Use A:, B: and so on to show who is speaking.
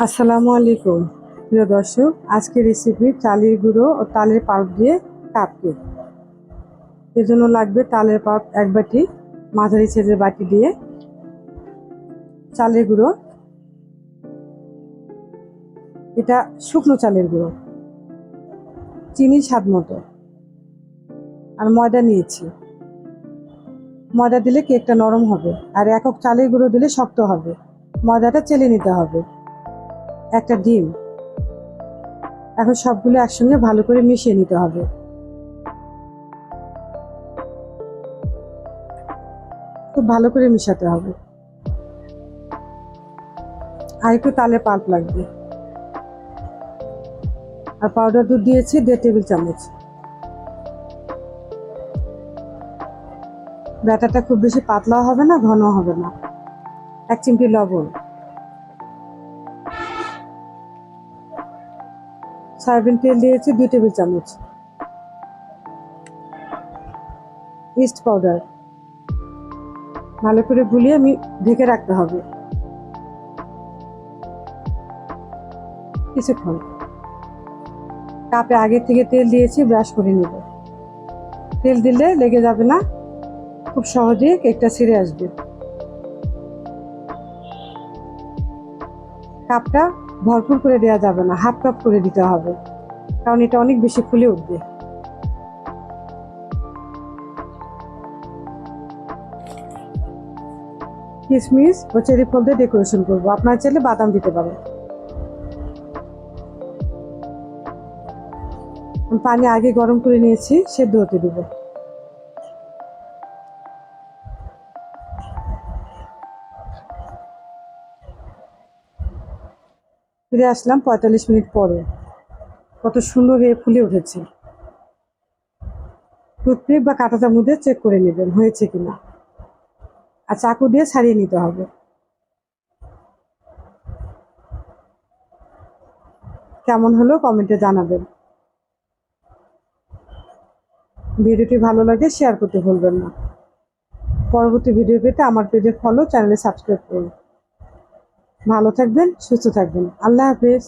A: আসসালামু আলাইকুম প্রিয় দর্শক, আজকে রেসিপি চালের গুঁড়ো ও তালের পাল্প দিয়ে কাপকেক। এর জন্য লাগবে তালের পাল্প 1 বাটি, মাঝারি সাইজের বাটি দিয়ে চালের গুঁড়ো, এটা শুকনো চালের গুঁড়ো, চিনি স্বাদ মতো, আর ময়দা নিয়েছি। ময়দা দিলে কেকটা নরম হবে, আর একক চালের গুঁড়ো দিলে শক্ত হবে। ময়দাটা চেলে নিতে হবে। একটা ডিম। এখন সবগুলো একসঙ্গে ভালো করে মিশিয়ে নিতে হবে। খুব ভালো করে মিশাতে হবে। আর একটু তালের পাল্প লাগবে, আর পাউডার দুধ দিয়েছি 1.5 টেবিল চামচ। ব্যাটারটা খুব বেশি পাতলাও হবে না, ঘন হবে না। 1 চিমটি লবণ, সয়াবিন তেল দিয়েছি 2 টেবিল চামচ, ইস্ট পাউডার। ভালো করে গুলিয়ে ঢেকে রাখতে হবে কিছুক্ষণ। কাপে আগে থেকে তেল দিয়েছি, ব্রাশ করে নেব। তেল দিলে লেগে যাবে না, খুব সহজেই কেকটা ছিঁড়ে আসবে। কাপটা ভরপুর করে দেওয়া যাবে না, হাফ কাপ করে দিতে হবে, কারণ এটা অনেক বেশি ফুলে উঠবে। কিশমিশ ও চেরি ফল দিয়ে ডেকোরেশন করবো, আপনার চাইলে বাদাম দিতে পারেন। পানি আগে গরম করে নিয়েছি, সেদ্ধ হতে দেব। ফিরে আসলাম 45 মিনিট পরে। কত সুন্দর হয়ে ফুলে উঠেছে। টুথপিক বা কাঁটা চামচ দিয়ে চেক করে নেবেন হয়েছে কিনা, আর চাকু দিয়ে ছাড়িয়ে নিতে হবে। কেমন হলো কমেন্টে জানাবেন। ভিডিওটি ভালো লাগে শেয়ার করতে ভুলবেন না। পরবর্তী ভিডিও পেতে আমার পেজে ফলো, চ্যানেলে সাবস্ক্রাইব করুন। ভালো থাকবেন, সুস্থ থাকবেন। আল্লাহ হাফেজ।